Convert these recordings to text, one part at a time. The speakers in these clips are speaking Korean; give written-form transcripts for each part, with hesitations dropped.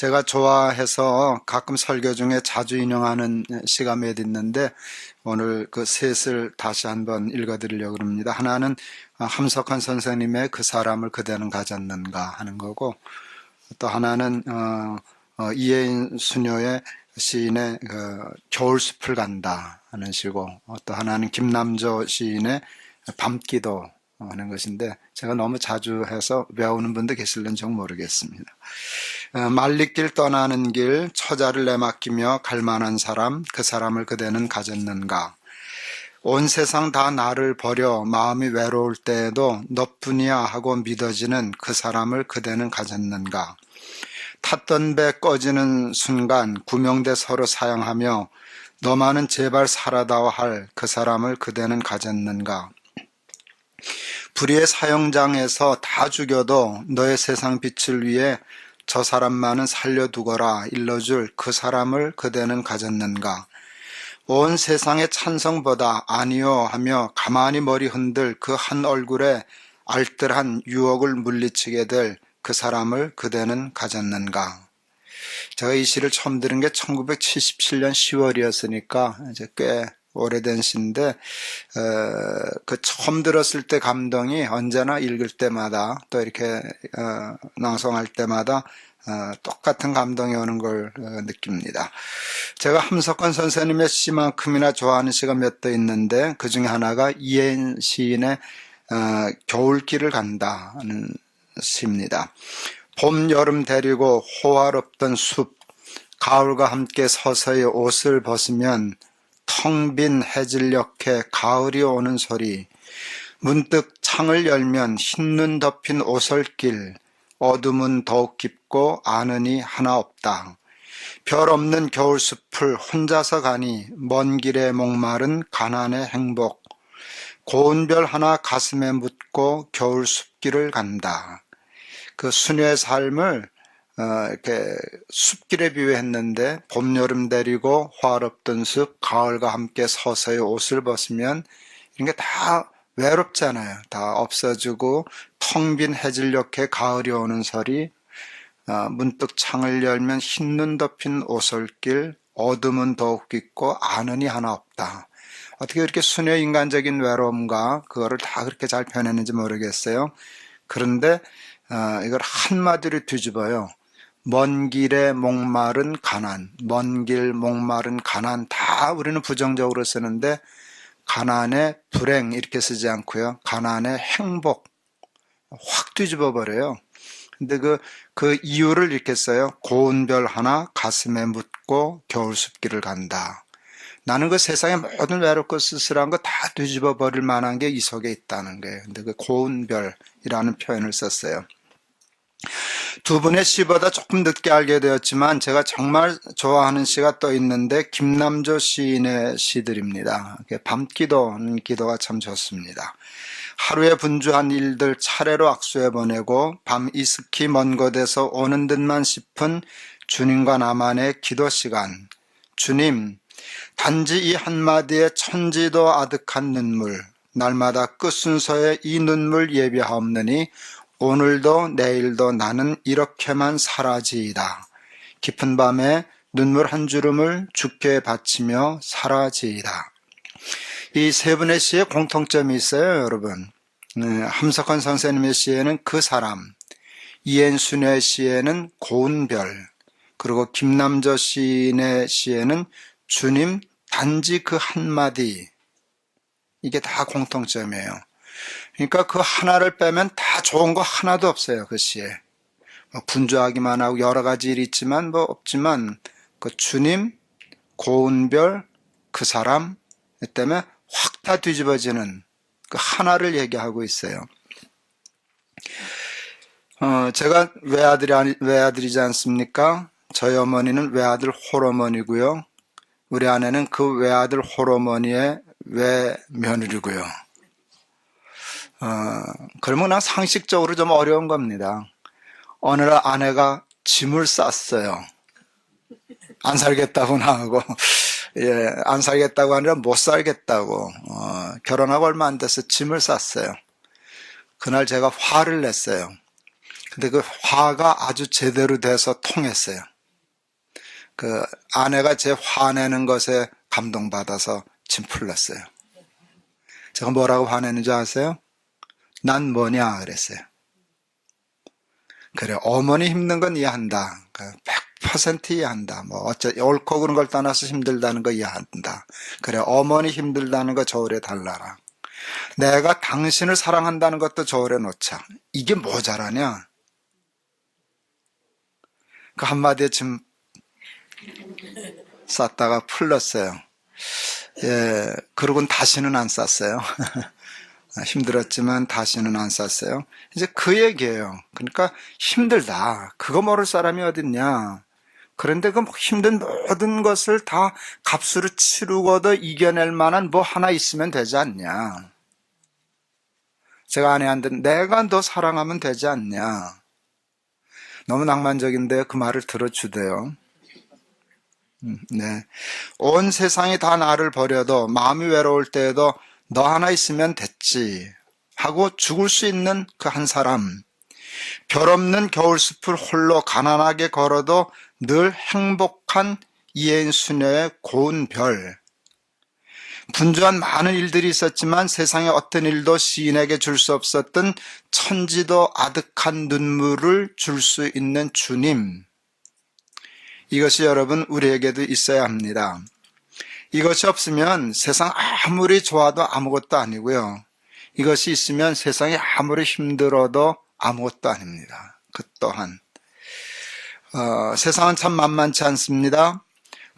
제가 좋아해서 가끔 설교 중에 자주 인용하는 시가 몇 있는데 오늘 그 셋을 다시 한번 읽어드리려고 합니다. 하나는 함석헌 선생님의 그 사람을 그대는 가졌는가 하는 거고, 또 하나는 이혜인 수녀의 시인의 겨울숲을 간다 하는 시고, 또 하나는 김남조 시인의 밤기도 하는 것인데, 제가 너무 자주 해서 외우는 분도 계실는지 모르겠습니다. 말리길 떠나는 길, 처자를 내맡기며 갈만한 사람, 그 사람을 그대는 가졌는가. 온 세상 다 나를 버려 마음이 외로울 때에도 너뿐이야 하고 믿어지는 그 사람을 그대는 가졌는가. 탔던 배 꺼지는 순간 구명대 서로 사양하며 너만은 제발 살아다오 할 그 사람을 그대는 가졌는가. 불의의 사형장에서 다 죽여도 너의 세상 빛을 위해 저 사람만은 살려두거라 일러줄 그 사람을 그대는 가졌는가. 온 세상의 찬성보다 아니요 하며 가만히 머리 흔들 그 한 얼굴에 알뜰한 유혹을 물리치게 될 그 사람을 그대는 가졌는가. 제가 이 시를 처음 들은 게 1977년 10월이었으니까 이제 꽤 오래된 시인데, 그 처음 들었을 때 감동이 언제나 읽을 때마다 또 이렇게 낭송할 때마다 똑같은 감동이 오는 걸 느낍니다. 제가 함석헌 선생님의 시만큼이나 좋아하는 시가 몇 더 있는데, 그 중에 하나가 이혜인 시인의 겨울길을 간다 하는 시입니다. 봄, 여름 데리고 호화롭던 숲, 가을과 함께 서서히 옷을 벗으면 텅 빈 해질녘에 가을이 오는 소리, 문득 창을 열면 흰눈 덮인 오솔길, 어둠은 더욱 깊고 아는이 하나 없다. 별 없는 겨울숲을 혼자서 가니 먼 길에 목마른 가난의 행복, 고운 별 하나 가슴에 묻고 겨울숲길을 간다. 그 수녀의 삶을 이렇게 숲길에 비유했는데, 봄, 여름 데리고 화롭던 숲, 가을과 함께 서서히 옷을 벗으면 이런 게 다 외롭잖아요. 다 없어지고 텅 빈 해질녘에 가을이 오는 소리, 문득 창을 열면 흰눈 덮인 오솔길, 어둠은 더욱 깊고 아는이 하나 없다. 어떻게 그렇게 수녀의 인간적인 외로움과 그거를 다 그렇게 잘 표현했는지 모르겠어요. 그런데 이걸 한마디로 뒤집어요. 먼 길에 목마른 가난, 먼 길 목마른 가난, 다 우리는 부정적으로 쓰는데 가난의 불행 이렇게 쓰지 않고요. 가난의 행복 확 뒤집어 버려요. 근데 그 이유를 이렇게 써요. 고운 별 하나 가슴에 묻고 겨울숲길을 간다. 나는 그 세상의 모든 외롭고 쓸쓸한 거 다 뒤집어 버릴 만한 게 이 속에 있다는 거예요. 근데 그 고운 별이라는 표현을 썼어요. 두 분의 시보다 조금 늦게 알게 되었지만 제가 정말 좋아하는 시가 또 있는데, 김남조 시인의 시들입니다. 밤기도는 기도가 참 좋습니다. 하루에 분주한 일들 차례로 악수해 보내고 밤 이스키 먼 곳에서 오는 듯만 싶은 주님과 나만의 기도 시간. 주님, 단지 이 한마디에 천지도 아득한 눈물, 날마다 끝순서에 이 눈물 예비하옵느니 오늘도 내일도 나는 이렇게만 살아지이다. 깊은 밤에 눈물 한 주름을 주께 바치며 살아지이다. 이 세 분의 시에 공통점이 있어요, 여러분. 함석헌 선생님의 시에는 그 사람, 이혜인 수녀의 시에는 고운 별, 그리고 김남조 시인의 시에는 주님 단지 그 한마디, 이게 다 공통점이에요. 그러니까 그 하나를 빼면 다 좋은 거 하나도 없어요, 그 시에. 분주하기만 하고 여러 가지 일이 있지만 없지만 그 주님, 고운 별, 그 사람 때문에 확 다 뒤집어지는 그 하나를 얘기하고 있어요. 제가 외아들이지 않습니까? 저희 어머니는 외아들 홀어머니고요. 우리 아내는 그 외아들 홀어머니의 외며느리고요. 그러면 그냥 상식적으로 좀 어려운 겁니다. 어느 날 아내가 짐을 쌌어요. 안 살겠다고 나하고, 안 살겠다고 아니라 못 살겠다고, 결혼하고 얼마 안 돼서 짐을 쌌어요. 그날 제가 화를 냈어요. 근데 그 화가 아주 제대로 돼서 통했어요. 그 아내가 제 화내는 것에 감동받아서 침 풀렀어요. 제가 뭐라고 화내는지 아세요? 난 뭐냐 그랬어요. 그래, 어머니 힘든 건 이해한다. 100% 이해한다. 옳고 그른 걸 떠나서 힘들다는 거 이해한다. 그래, 어머니 힘들다는 거 저울에 달라라. 내가 당신을 사랑한다는 것도 저울에 놓자. 이게 모자라냐? 그 한마디에 좀 쌌다가 풀렀어요. 예, 그러고는 다시는 안 쌌어요. 힘들었지만 다시는 안 쌌어요. 이제 그 얘기예요. 그러니까 힘들다. 그거 모를 사람이 어딨냐. 그런데 그 힘든 모든 것을 다 값으로 치르고도 이겨낼 만한 뭐 하나 있으면 되지 않냐. 제가 아내한테 내가 너 사랑하면 되지 않냐. 너무 낭만적인데 그 말을 들어주대요. 네. 온 세상이 다 나를 버려도 마음이 외로울 때에도 너 하나 있으면 됐지 하고 죽을 수 있는 그 한 사람. 별 없는 겨울숲을 홀로 가난하게 걸어도 늘 행복한 이해인 수녀의 고운 별. 분주한 많은 일들이 있었지만 세상의 어떤 일도 시인에게 줄 수 없었던 천지도 아득한 눈물을 줄 수 있는 주님. 이것이 여러분 우리에게도 있어야 합니다. 이것이 없으면 세상 아무리 좋아도 아무것도 아니고요. 이것이 있으면 세상이 아무리 힘들어도 아무것도 아닙니다. 그 또한 세상은 참 만만치 않습니다.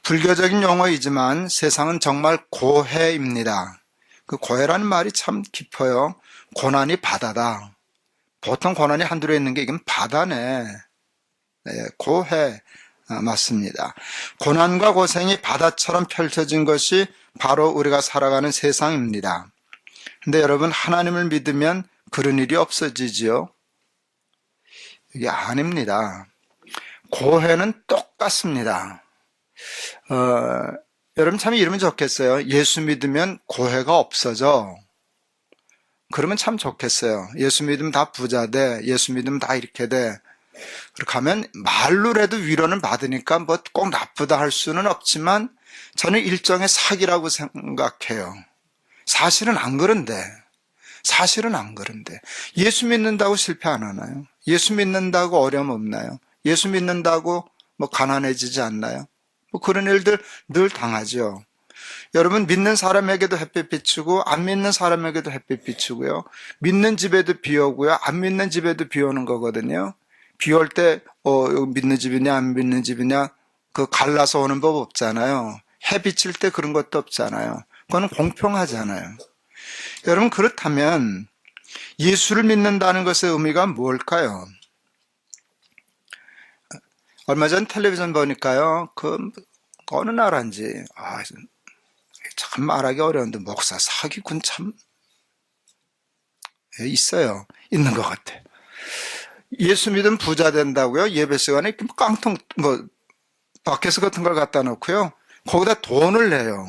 불교적인 용어이지만 세상은 정말 고해입니다. 그 고해라는 말이 참 깊어요. 고난이 바다다. 보통 고난이 한둘에 있는 게 이건 바다네. 네, 고해. 맞습니다. 고난과 고생이 바다처럼 펼쳐진 것이 바로 우리가 살아가는 세상입니다. 근데 여러분 하나님을 믿으면 그런 일이 없어지지요? 이게 아닙니다. 고해는 똑같습니다. 여러분 참 이러면 좋겠어요. 예수 믿으면 고해가 없어져. 그러면 참 좋겠어요. 예수 믿으면 다 부자 돼. 예수 믿으면 다 이렇게 돼. 그렇게 하면 말로라도 위로는 받으니까 뭐 꼭 나쁘다 할 수는 없지만 저는 일종의 사기라고 생각해요. 사실은 안 그런데 예수 믿는다고 실패 안 하나요? 예수 믿는다고 어려움 없나요? 예수 믿는다고 뭐 가난해지지 않나요? 뭐 그런 일들 늘 당하죠. 여러분 믿는 사람에게도 햇빛 비추고 안 믿는 사람에게도 햇빛 비추고요. 믿는 집에도 비 오고요. 안 믿는 집에도 비 오는 거거든요. 비 올 때 믿는 집이냐 안 믿는 집이냐 그 갈라서 오는 법 없잖아요. 해 비칠 때 그런 것도 없잖아요. 그거는 공평하잖아요. 여러분 그렇다면 예수를 믿는다는 것의 의미가 뭘까요? 얼마 전 텔레비전 보니까요. 어느 나라인지 참 말하기 어려운데 목사 사기꾼 참 있어요. 있는 것 같아. 예수 믿으면 부자 된다고요? 예배 시간에 깡통 바켓스 같은 걸 갖다 놓고요. 거기다 돈을 내요.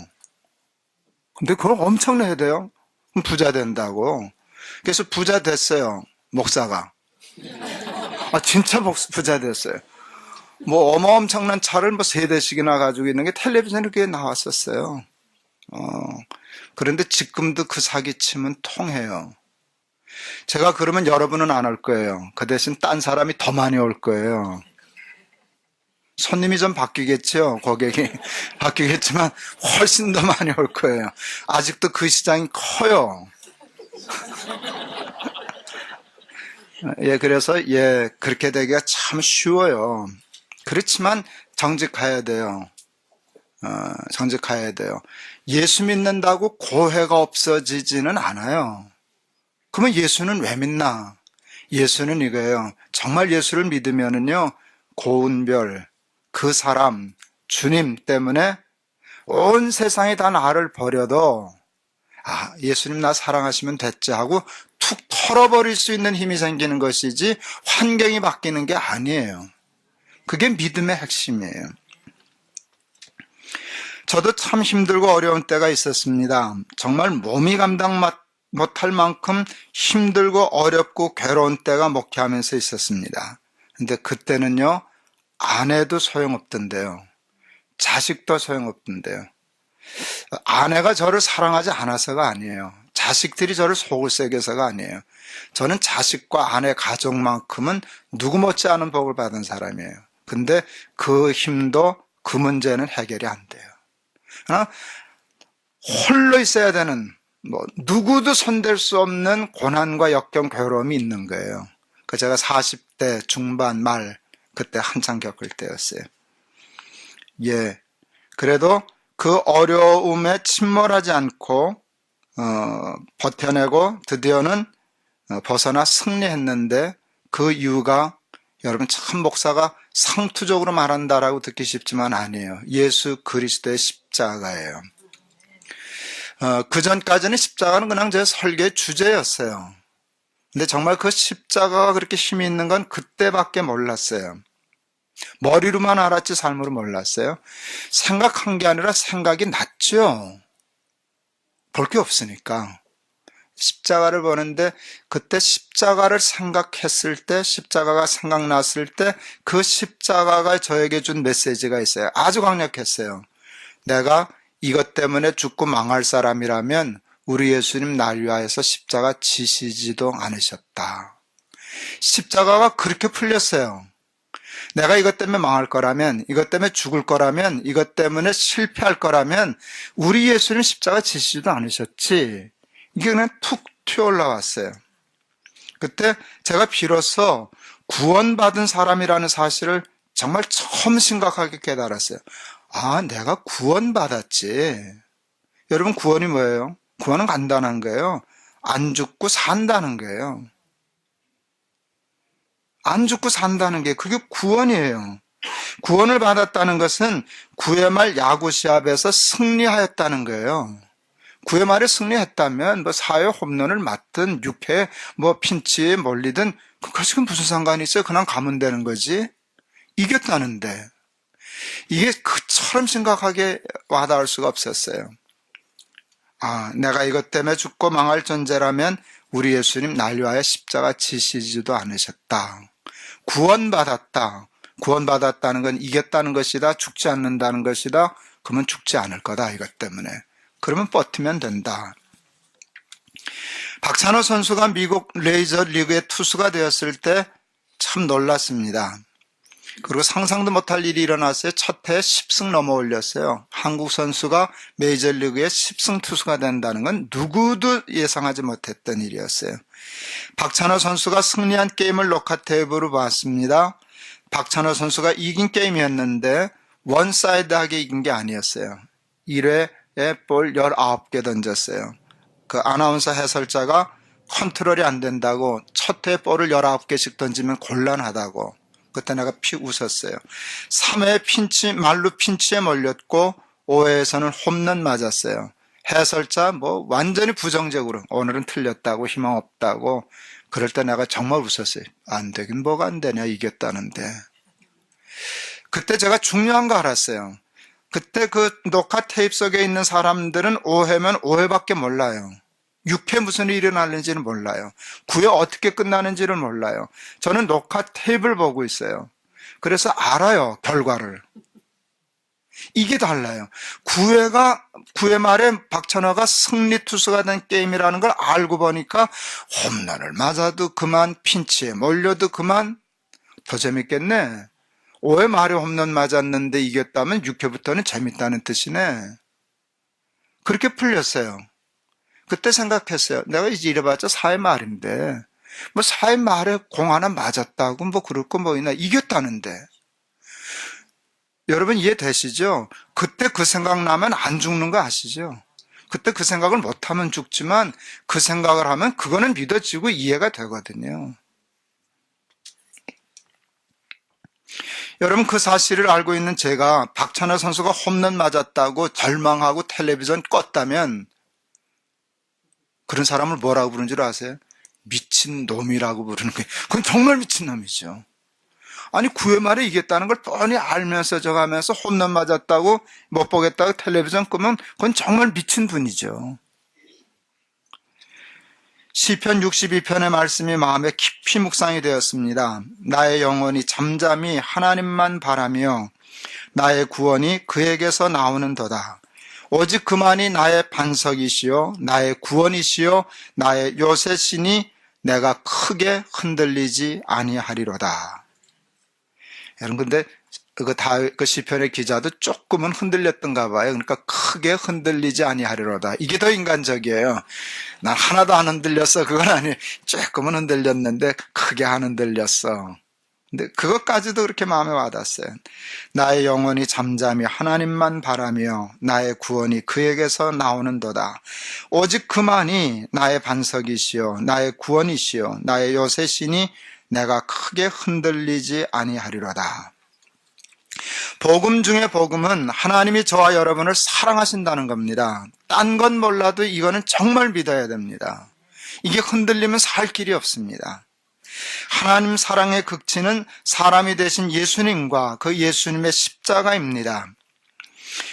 근데 그걸 엄청 내야 돼요. 그럼 부자 된다고. 그래서 부자 됐어요. 목사가. 진짜 부자 됐어요. 어마엄청난 차를 3대씩이나 가지고 있는 게 텔레비전에 그게 나왔었어요. 그런데 지금도 그 사기침은 통해요. 제가 그러면 여러분은 안 올 거예요. 그 대신 딴 사람이 더 많이 올 거예요. 손님이 좀 바뀌겠죠. 고객이 바뀌겠지만 훨씬 더 많이 올 거예요. 아직도 그 시장이 커요. 그래서 그렇게 되기가 참 쉬워요. 그렇지만 정직해야 돼요. 정직해야 돼요. 예수 믿는다고 고해가 없어지지는 않아요. 그러면 예수는 왜 믿나? 예수는 이거예요. 정말 예수를 믿으면은요, 고운 별, 그 사람, 주님 때문에 온 세상이 다 나를 버려도, 예수님 나 사랑하시면 됐지 하고 툭 털어버릴 수 있는 힘이 생기는 것이지 환경이 바뀌는 게 아니에요. 그게 믿음의 핵심이에요. 저도 참 힘들고 어려운 때가 있었습니다. 정말 몸이 감당 못할 만큼 힘들고 어렵고 괴로운 때가 목회하면서 있었습니다. 근데 그때는요, 안 해도 소용없던데요. 자식도 소용없던데요. 아내가 저를 사랑하지 않아서가 아니에요. 자식들이 저를 속을 새겨서가 아니에요. 저는 자식과 아내 가족만큼은 누구 못지않은 복을 받은 사람이에요. 근데 그 힘도 그 문제는 해결이 안 돼요. 그러나 홀로 있어야 되는, 누구도 손댈 수 없는 고난과 역경, 괴로움이 있는 거예요. 제가 40대 중반 말, 그때 한창 겪을 때였어요. 예. 그래도 그 어려움에 침몰하지 않고, 버텨내고 드디어는 벗어나 승리했는데, 그 이유가 여러분 참 목사가 상투적으로 말한다라고 듣기 쉽지만 아니에요. 예수 그리스도의 십자가예요. 그 전까지는 십자가는 그냥 제 설교의 주제였어요. 근데 정말 그 십자가가 그렇게 힘이 있는 건 그때밖에 몰랐어요. 머리로만 알았지 삶으로 몰랐어요. 생각한 게 아니라 생각이 났죠. 볼 게 없으니까. 십자가를 보는데 그때 십자가를 생각했을 때, 십자가가 생각났을 때 그 십자가가 저에게 준 메시지가 있어요. 아주 강력했어요. 내가 이것 때문에 죽고 망할 사람이라면 우리 예수님 날 위하여서 십자가 지시지도 않으셨다. 십자가가 그렇게 풀렸어요. 내가 이것 때문에 망할 거라면, 이것 때문에 죽을 거라면, 이것 때문에 실패할 거라면 우리 예수님 십자가 지시지도 않으셨지. 이게 그냥 툭 튀어올라왔어요. 그때 제가 비로소 구원받은 사람이라는 사실을 정말 처음 심각하게 깨달았어요. 아, 내가 구원받았지. 여러분, 구원이 뭐예요? 구원은 간단한 거예요. 안 죽고 산다는 거예요. 안 죽고 산다는 게 그게 구원이에요. 구원을 받았다는 것은 9회 말 야구 시합에서 승리하였다는 거예요. 9회 말에 승리했다면 4회 홈런을 맞든 6회 핀치에 몰리든 그것이 무슨 상관이 있어요? 그냥 가면 되는 거지. 이겼다는데. 이게 그처럼 심각하게 와닿을 수가 없었어요. 아, 내가 이것 때문에 죽고 망할 존재라면 우리 예수님 날 위하여 십자가 지시지도 않으셨다. 구원받았다. 구원받았다는 건 이겼다는 것이다. 죽지 않는다는 것이다. 그러면 죽지 않을 거다. 이것 때문에. 그러면 버티면 된다. 박찬호 선수가 미국 레이저 리그의 투수가 되었을 때 참 놀랐습니다. 그리고 상상도 못할 일이 일어났어요. 첫 해에 10승 넘어 올렸어요. 한국 선수가 메이저리그의 10승 투수가 된다는 건 누구도 예상하지 못했던 일이었어요. 박찬호 선수가 승리한 게임을 녹화 테이프로 봤습니다. 박찬호 선수가 이긴 게임이었는데 원사이드하게 이긴 게 아니었어요. 1회에 볼 19개 던졌어요. 그 아나운서 해설자가 컨트롤이 안 된다고 첫 회 볼을 19개씩 던지면 곤란하다고. 그때 내가 피 웃었어요. 3회 말루 핀치에 몰렸고 5회에서는 홈런 맞았어요. 해설자 완전히 부정적으로 오늘은 틀렸다고 희망 없다고. 그럴 때 내가 정말 웃었어요. 안 되긴 뭐가 안 되냐, 이겼다는데. 그때 제가 중요한 거 알았어요. 그때 그 녹화 테이프 속에 있는 사람들은 5회면 5회밖에 몰라요. 6회 무슨 일이 일어나는지는 몰라요. 9회 어떻게 끝나는지를 몰라요. 저는 녹화 테이프를 보고 있어요. 그래서 알아요, 결과를. 이게 달라요. 9회 말에 박찬호가 승리 투수가 된 게임이라는 걸 알고 보니까 홈런을 맞아도 그만, 핀치에 몰려도 그만. 더 재밌겠네. 5회 말에 홈런 맞았는데 이겼다면 6회부터는 재밌다는 뜻이네. 그렇게 풀렸어요. 그때 생각했어요. 내가 이제 이래봤자 4회 말인데 4회 말에 공 하나 맞았다고 그럴 거 있나. 이겼다는데. 여러분 이해되시죠? 그때 그 생각 나면 안 죽는 거 아시죠? 그때 그 생각을 못하면 죽지만 그 생각을 하면 그거는 믿어지고 이해가 되거든요. 여러분 그 사실을 알고 있는 제가 박찬호 선수가 홈런 맞았다고 절망하고 텔레비전 껐다면 그런 사람을 뭐라고 부르는 줄 아세요? 미친놈이라고 부르는 거예요. 그건 정말 미친놈이죠. 아니 9회 말에 이겼다는 걸 뻔히 알면서 저가면서 홈런 맞았다고 못 보겠다고 텔레비전 끄면 그건 정말 미친 분이죠. 시편 62편의 말씀이 마음에 깊이 묵상이 되었습니다. 나의 영혼이 잠잠히 하나님만 바라며 나의 구원이 그에게서 나오는도다. 오직 그만이 나의 반석이시요 나의 구원이시요 나의 요새시니 내가 크게 흔들리지 아니하리로다. 여러분, 근데 그 시편의 기자도 조금은 흔들렸던가 봐요. 그러니까 크게 흔들리지 아니하리로다. 이게 더 인간적이에요. 난 하나도 안 흔들렸어. 그건 아니에요. 조금은 흔들렸는데 크게 안 흔들렸어. 근데 그것까지도 그렇게 마음에 와닿았어요. 나의 영혼이 잠잠히 하나님만 바라며 나의 구원이 그에게서 나오는도다. 오직 그만이 나의 반석이시요 나의 구원이시요 나의 요새시니 내가 크게 흔들리지 아니하리로다. 복음 중에 복음은 하나님이 저와 여러분을 사랑하신다는 겁니다. 딴 건 몰라도 이거는 정말 믿어야 됩니다. 이게 흔들리면 살 길이 없습니다. 하나님 사랑의 극치는 사람이 되신 예수님과 그 예수님의 십자가입니다.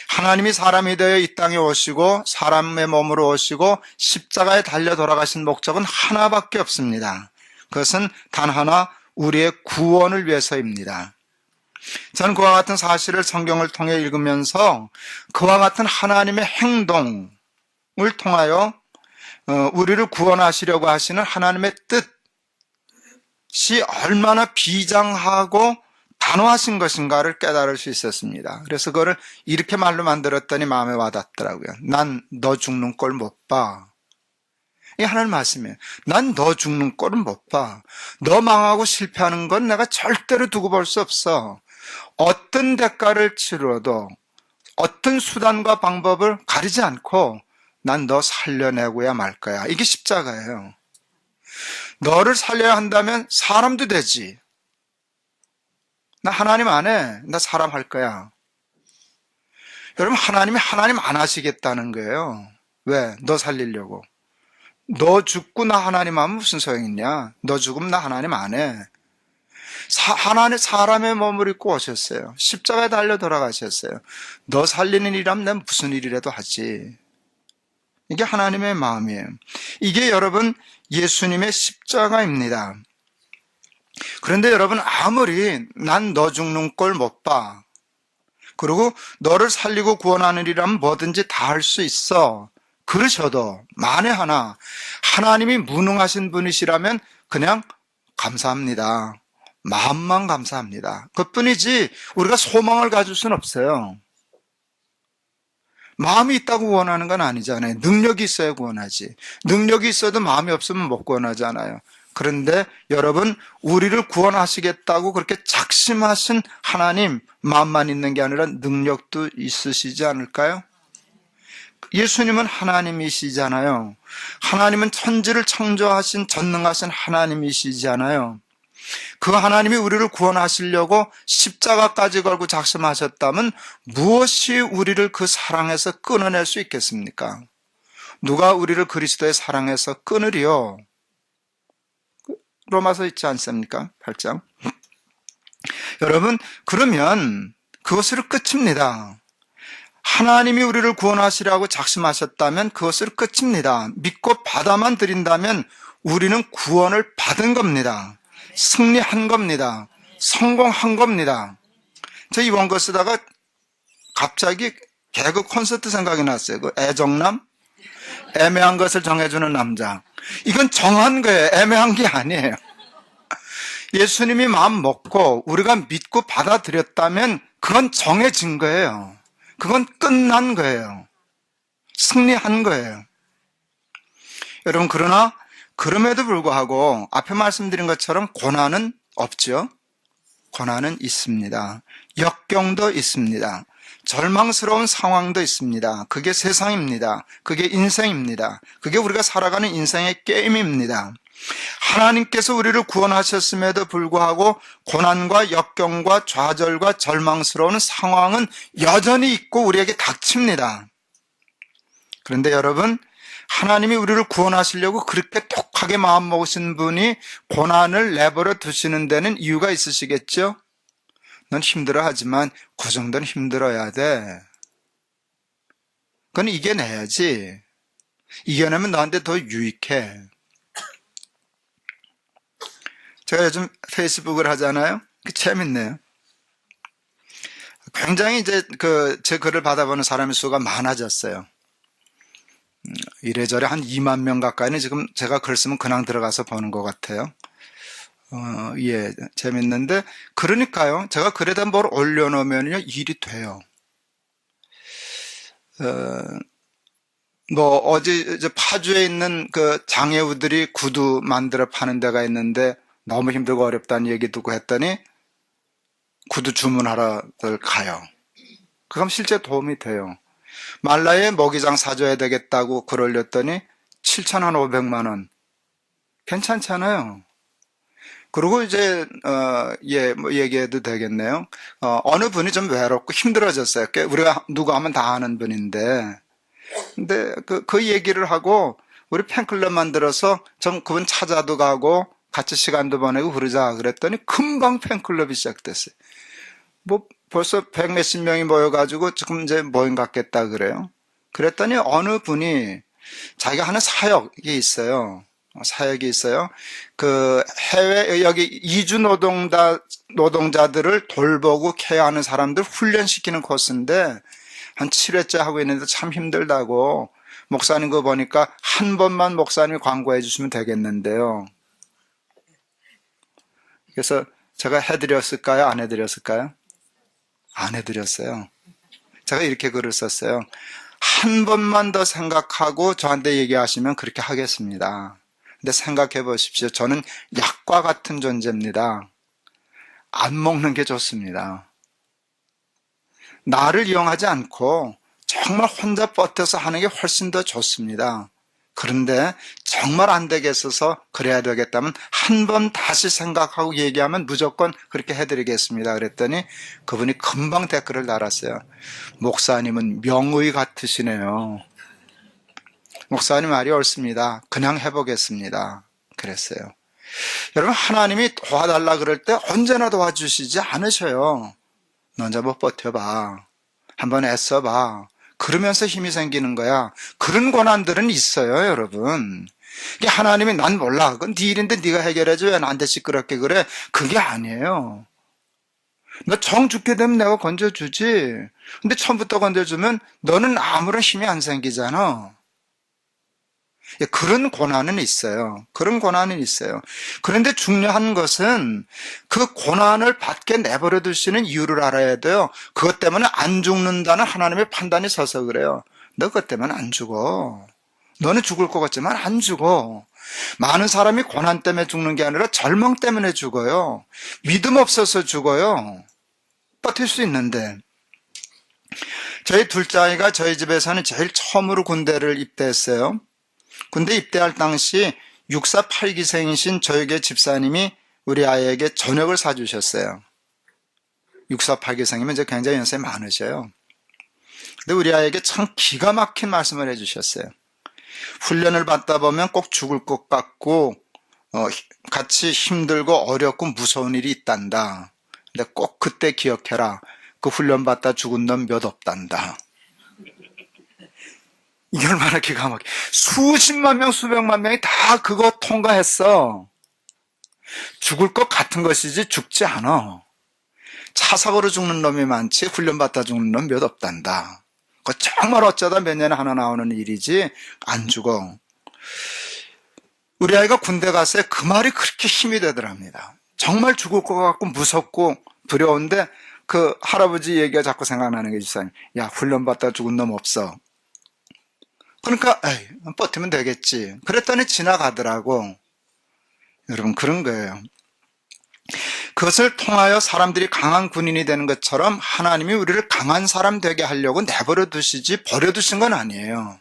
하나님이 사람이 되어 이 땅에 오시고 사람의 몸으로 오시고 십자가에 달려 돌아가신 목적은 하나밖에 없습니다. 그것은 단 하나, 우리의 구원을 위해서입니다. 저는 그와 같은 사실을 성경을 통해 읽으면서 그와 같은 하나님의 행동을 통하여 우리를 구원하시려고 하시는 하나님의 뜻이 얼마나 비장하고 단호하신 것인가를 깨달을 수 있었습니다. 그래서 그거를 이렇게 말로 만들었더니 마음에 와닿더라고요. 난 너 죽는 꼴 못 봐. 이 하나님 말씀이에요. 난 너 죽는 꼴은 못 봐. 너 망하고 실패하는 건 내가 절대로 두고 볼 수 없어. 어떤 대가를 치르어도 어떤 수단과 방법을 가리지 않고 난 너 살려내고야 말 거야. 이게 십자가예요. 너를 살려야 한다면 사람도 되지. 나 하나님 안 해. 나 사람 할 거야. 여러분, 하나님이 하나님 안 하시겠다는 거예요. 왜? 너 살리려고. 너 죽고 나 하나님 하면 무슨 소용있냐? 너 죽으면 나 하나님 안 해. 하나님 사람의 몸을 입고 오셨어요. 십자가에 달려 돌아가셨어요. 너 살리는 일이라면 난 무슨 일이라도 하지. 이게 하나님의 마음이에요. 이게 여러분 예수님의 십자가입니다. 그런데 여러분, 아무리 난 너 죽는 꼴 못 봐. 그리고 너를 살리고 구원하는 일이라면 뭐든지 다 할 수 있어. 그러셔도 만에 하나 하나님이 무능하신 분이시라면 그냥 감사합니다. 마음만 감사합니다. 그뿐이지 우리가 소망을 가질 수는 없어요. 마음이 있다고 구원하는 건 아니잖아요. 능력이 있어야 구원하지. 능력이 있어도 마음이 없으면 못 구원하잖아요. 그런데 여러분, 우리를 구원하시겠다고 그렇게 작심하신 하나님 마음만 있는 게 아니라 능력도 있으시지 않을까요? 예수님은 하나님이시잖아요. 하나님은 천지를 창조하신 전능하신 하나님이시잖아요. 그 하나님이 우리를 구원하시려고 십자가까지 걸고 작심하셨다면 무엇이 우리를 그 사랑에서 끊어낼 수 있겠습니까? 누가 우리를 그리스도의 사랑에서 끊으리요? 로마서 있지 않습니까? 8장. 여러분, 그러면 그것으로 끝입니다. 하나님이 우리를 구원하시라고 작심하셨다면 그것으로 끝입니다. 믿고 받아만 드린다면 우리는 구원을 받은 겁니다. 승리한 겁니다. 성공한 겁니다. 저 이번 거 쓰다가 갑자기 개그 콘서트 생각이 났어요. 그 애정남? 애매한 것을 정해주는 남자. 이건 정한 거예요. 애매한 게 아니에요. 예수님이 마음 먹고 우리가 믿고 받아들였다면 그건 정해진 거예요. 그건 끝난 거예요. 승리한 거예요. 여러분, 그러나 그럼에도 불구하고 앞에 말씀드린 것처럼 고난은 없죠. 고난은 있습니다. 역경도 있습니다. 절망스러운 상황도 있습니다. 그게 세상입니다. 그게 인생입니다. 그게 우리가 살아가는 인생의 게임입니다. 하나님께서 우리를 구원하셨음에도 불구하고 고난과 역경과 좌절과 절망스러운 상황은 여전히 있고 우리에게 닥칩니다. 그런데 여러분, 하나님이 우리를 구원하시려고 그렇게 독하게 마음먹으신 분이 고난을 내버려 두시는 데는 이유가 있으시겠죠? 넌 힘들어하지만 그 정도는 힘들어야 돼. 그건 이겨내야지. 이겨내면 너한테 더 유익해. 제가 요즘 페이스북을 하잖아요. 재밌네요. 굉장히 이제 제 글을 받아보는 사람의 수가 많아졌어요. 이래저래 한 2만 명 가까이는 지금 제가 글 쓰면 그냥 들어가서 보는 것 같아요. 예, 재밌는데, 그러니까요. 제가 글에다 뭘 올려놓으면요, 일이 돼요. 어제 이제 파주에 있는 그 장애우들이 구두 만들어 파는 데가 있는데 너무 힘들고 어렵다는 얘기 듣고 했더니 구두 주문하러들 가요. 그럼 실제 도움이 돼요. 말라에 먹이장 사줘야 되겠다고 글 올렸더니 7,500만 원. 괜찮잖아요. 그리고 이제 뭐 얘기해도 되겠네요. 어느 분이 좀 외롭고 힘들어졌어요. 우리가 누가 하면 다 아는 분인데, 근데 그 얘기를 하고 우리 팬클럽 만들어서 좀 그분 찾아도 가고 같이 시간도 보내고 그러자 그랬더니 금방 팬클럽이 시작됐어요. 뭐 벌써 100몇십 명이 모여가지고 지금 이제 모임 갖겠다 그래요. 그랬더니 어느 분이 자기가 하는 사역이 있어요. 그 해외 여기 이주 노동자들을 돌보고 케어하는 사람들 훈련시키는 코스인데 한 7회째 하고 있는데 참 힘들다고, 목사님 거 보니까 한 번만 목사님이 광고해 주시면 되겠는데요. 그래서 제가 해드렸을까요? 안 해드렸을까요? 안 해드렸어요. 제가 이렇게 글을 썼어요. 한 번만 더 생각하고 저한테 얘기하시면 그렇게 하겠습니다. 근데 생각해 보십시오. 저는 약과 같은 존재입니다. 안 먹는 게 좋습니다. 나를 이용하지 않고 정말 혼자 버텨서 하는 게 훨씬 더 좋습니다. 그런데 정말 안 되겠어서 그래야 되겠다면 한 번 다시 생각하고 얘기하면 무조건 그렇게 해드리겠습니다. 그랬더니 그분이 금방 댓글을 달았어요. 목사님은 명의 같으시네요. 목사님 말이 옳습니다. 그냥 해보겠습니다. 그랬어요. 여러분, 하나님이 도와달라 그럴 때 언제나 도와주시지 않으셔요. 너 혼자 못 버텨봐. 한번 애써봐. 그러면서 힘이 생기는 거야. 그런 고난들은 있어요, 여러분. 하나님이 난 몰라. 그건 네 일인데 네가 해결해줘. 왜 나한테 시끄럽게 그래? 그게 아니에요. 너 정 죽게 되면 내가 건져주지. 근데 처음부터 건져주면 너는 아무런 힘이 안 생기잖아. 그런 고난은 있어요. 그런데 중요한 것은 그 고난을 받게 내버려 두시는 이유를 알아야 돼요. 그것 때문에 안 죽는다는 하나님의 판단이 서서 그래요. 너 그것 때문에 안 죽어. 너는 죽을 것 같지만 안 죽어. 많은 사람이 고난 때문에 죽는 게 아니라 절망 때문에 죽어요. 믿음 없어서 죽어요. 버틸 수 있는데. 저희 둘째 아이가 저희 집에서는 제일 처음으로 군대를 입대했어요. 군대 입대할 당시 648기생이신 저에게 집사님이 우리 아이에게 저녁을 사주셨어요. 648기생이면 이제 굉장히 연세 많으셔요. 근데 우리 아이에게 참 기가 막힌 말씀을 해주셨어요. 훈련을 받다 보면 꼭 죽을 것 같고 같이 힘들고 어렵고 무서운 일이 있단다. 근데 꼭 그때 기억해라. 그 훈련 받다 죽은 놈 몇 없단다. 이게 얼마나 기가 막혀. 수십만 명, 수백만 명이 다 그거 통과했어. 죽을 것 같은 것이지 죽지 않아. 차 사고로 죽는 놈이 많지 훈련받다 죽는 놈 몇 없단다. 그거 정말 어쩌다 몇 년에 하나 나오는 일이지 안 죽어. 우리 아이가 군대 갔을 때 그 말이 그렇게 힘이 되더랍니다. 정말 죽을 것 같고 무섭고 두려운데 그 할아버지 얘기가 자꾸 생각나는 게 집사님. 야, 훈련받다 죽은 놈 없어. 그러니까 에이, 버티면 되겠지. 그랬더니 지나가더라고. 여러분, 그런 거예요. 그것을 통하여 사람들이 강한 군인이 되는 것처럼 하나님이 우리를 강한 사람 되게 하려고 내버려 두시지 버려두신 건 아니에요.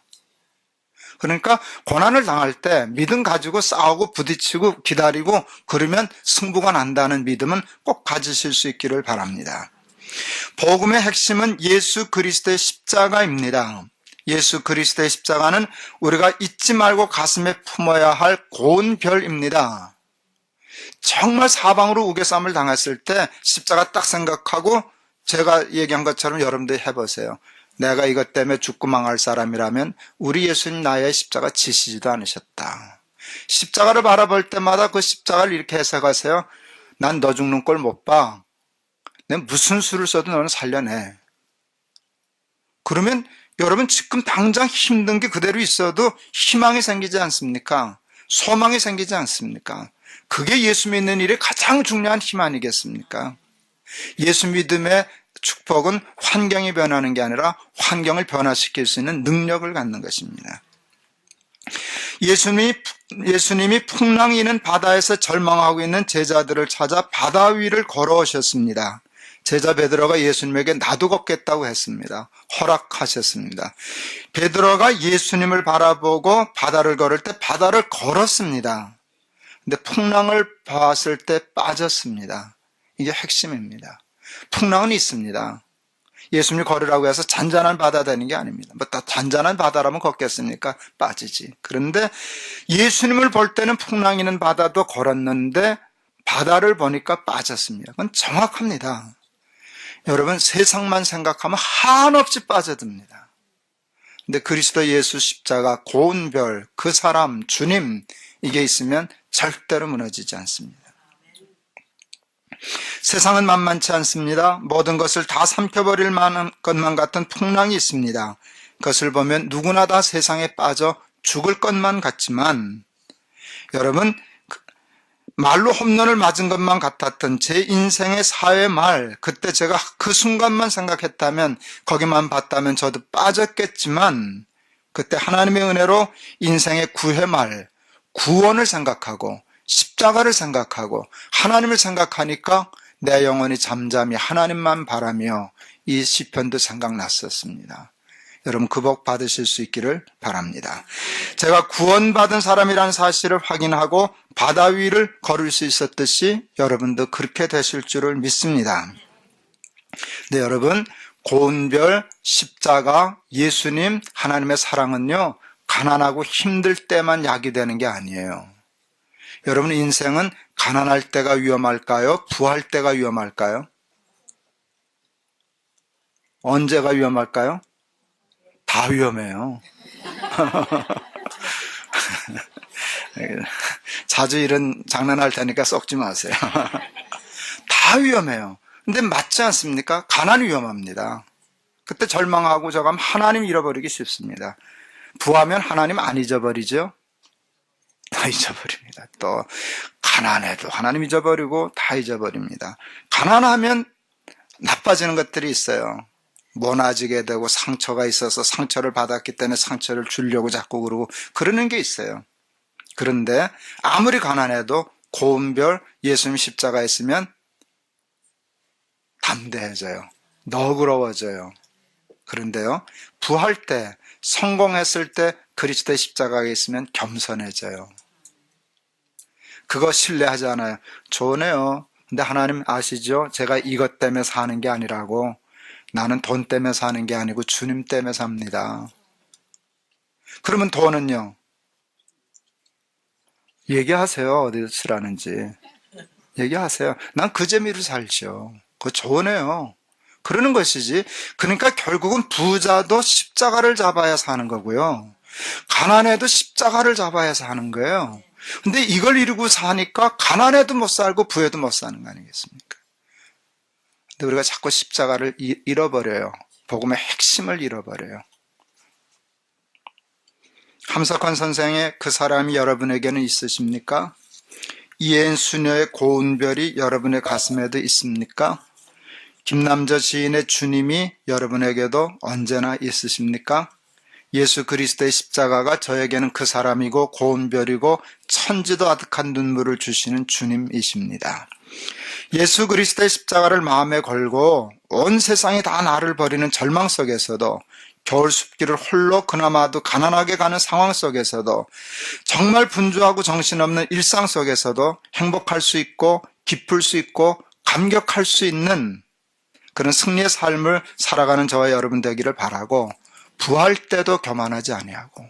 그러니까 고난을 당할 때 믿음 가지고 싸우고 부딪히고 기다리고 그러면 승부가 난다는 믿음은 꼭 가지실 수 있기를 바랍니다. 복음의 핵심은 예수 그리스도의 십자가입니다. 예수 그리스도의 십자가는 우리가 잊지 말고 가슴에 품어야 할 고운 별입니다. 정말 사방으로 우겨쌈을 당했을 때 십자가 딱 생각하고 제가 얘기한 것처럼 여러분들이 해보세요. 내가 이것 때문에 죽고 망할 사람이라면 우리 예수님 나의 십자가 지시지도 않으셨다. 십자가를 바라볼 때마다 그 십자가를 이렇게 해석하세요. 난 너 죽는 꼴 못 봐. 내가 무슨 수를 써도 너는 살려내. 그러면 여러분 지금 당장 힘든 게 그대로 있어도 희망이 생기지 않습니까? 소망이 생기지 않습니까? 그게 예수 믿는 일의 가장 중요한 힘 아니겠습니까? 예수 믿음의 축복은 환경이 변하는 게 아니라 환경을 변화시킬 수 있는 능력을 갖는 것입니다. 예수님이 풍랑이 있는 바다에서 절망하고 있는 제자들을 찾아 바다 위를 걸어오셨습니다. 제자 베드로가 예수님에게 나도 걷겠다고 했습니다. 허락하셨습니다. 베드로가 예수님을 바라보고 바다를 걸을 때 바다를 걸었습니다. 근데 풍랑을 봤을 때 빠졌습니다. 이게 핵심입니다. 풍랑은 있습니다. 예수님이 걸으라고 해서 잔잔한 바다 되는 게 아닙니다. 뭐 잔잔한 바다라면 걷겠습니까? 빠지지. 그런데 예수님을 볼 때는 풍랑 있는 바다도 걸었는데 바다를 보니까 빠졌습니다. 그건 정확합니다. 여러분 세상만 생각하면 한없이 빠져듭니다. 근데 그리스도 예수 십자가, 고운 별, 그 사람, 주님 이게 있으면 절대로 무너지지 않습니다. 세상은 만만치 않습니다. 모든 것을 다 삼켜버릴 만한 것만 같은 풍랑이 있습니다. 그것을 보면 누구나 다 세상에 빠져 죽을 것만 같지만 여러분 말로 홈런을 맞은 것만 같았던 제 인생의 사회 말, 그때 제가 그 순간만 생각했다면 거기만 봤다면 저도 빠졌겠지만 그때 하나님의 은혜로 인생의 구회 말, 구원을 생각하고 십자가를 생각하고 하나님을 생각하니까 내 영혼이 잠잠히 하나님만 바라며 이 시편도 생각났었습니다. 여러분 그 복 받으실 수 있기를 바랍니다. 제가 구원받은 사람이라는 사실을 확인하고 바다 위를 걸을 수 있었듯이 여러분도 그렇게 되실 줄을 믿습니다. 네, 여러분 고운 별, 십자가, 예수님, 하나님의 사랑은요 가난하고 힘들 때만 약이 되는 게 아니에요. 여러분 인생은 가난할 때가 위험할까요? 부할 때가 위험할까요? 언제가 위험할까요? 다 위험해요. 자주 이런 장난할 테니까 썩지 마세요. 다 위험해요. 근데 맞지 않습니까? 가난이 위험합니다. 그때 절망하고 저가면 하나님 잃어버리기 쉽습니다. 부하면 하나님 안 잊어버리죠? 다 잊어버립니다. 또 가난해도 하나님 잊어버리고 다 잊어버립니다. 가난하면 나빠지는 것들이 있어요. 모나지게 되고 상처가 있어서 상처를 받았기 때문에 상처를 주려고 자꾸 그러고 그러는 게 있어요. 그런데 아무리 가난해도 고운 별 예수님 십자가 있으면 담대해져요. 너그러워져요. 그런데요 부할 때 성공했을 때 그리스도의 십자가가 있으면 겸손해져요. 그거 신뢰하지 않아요. 좋네요. 근데 하나님 아시죠? 제가 이것 때문에 사는 게 아니라고. 나는 돈 때문에 사는 게 아니고 주님 때문에 삽니다. 그러면 돈은요? 얘기하세요. 어디서 쓰라는지. 얘기하세요. 난 그 재미로 살죠. 그거 좋네요. 그러는 것이지. 그러니까 결국은 부자도 십자가를 잡아야 사는 거고요. 가난해도 십자가를 잡아야 사는 거예요. 근데 이걸 이루고 사니까 가난해도 못 살고 부해도 못 사는 거 아니겠습니까? 근데 우리가 자꾸 십자가를 잃어버려요. 복음의 핵심을 잃어버려요. 함석헌 선생의 그 사람이 여러분에게는 있으십니까? 이엔 수녀의 고운 별이 여러분의 가슴에도 있습니까? 김남저 시인의 주님이 여러분에게도 언제나 있으십니까? 예수 그리스도의 십자가가 저에게는 그 사람이고 고운 별이고 천지도 아득한 눈물을 주시는 주님이십니다. 예수 그리스도의 십자가를 마음에 걸고 온 세상이 다 나를 버리는 절망 속에서도 겨울 숲길을 홀로 그나마도 가난하게 가는 상황 속에서도 정말 분주하고 정신없는 일상 속에서도 행복할 수 있고 기쁠 수 있고 감격할 수 있는 그런 승리의 삶을 살아가는 저와 여러분 되기를 바라고 부할 때도 교만하지 아니하고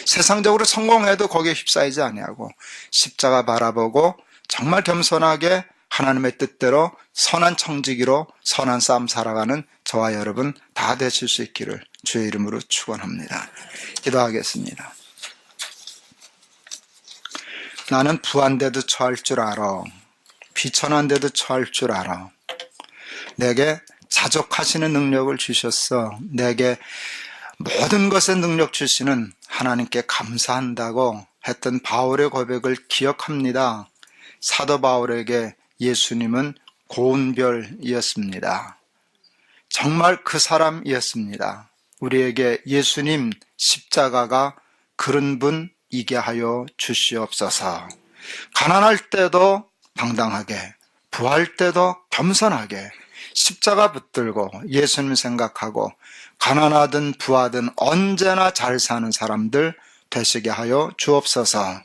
세상적으로 성공해도 거기에 휩싸이지 아니하고 십자가 바라보고 정말 겸손하게 하나님의 뜻대로 선한 청지기로 선한 삶 살아가는 저와 여러분 다 되실 수 있기를 주의 이름으로 축원합니다. 기도하겠습니다. 나는 부한데도 처할 줄 알아. 비천한데도 처할 줄 알아. 내게 자족하시는 능력을 주셨어. 내게 모든 것의 능력 주시는 하나님께 감사한다고 했던 바울의 고백을 기억합니다. 사도 바울에게 예수님은 고운별이었습니다. 정말 그 사람이었습니다. 우리에게 예수님 십자가가 그런 분이게 하여 주시옵소서. 가난할 때도 당당하게, 부할 때도 겸손하게 십자가 붙들고 예수님 생각하고 가난하든 부하든 언제나 잘 사는 사람들 되시게 하여 주옵소서.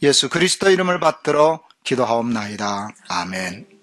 예수 그리스도 이름을 받들어 기도하옵나이다. 아멘.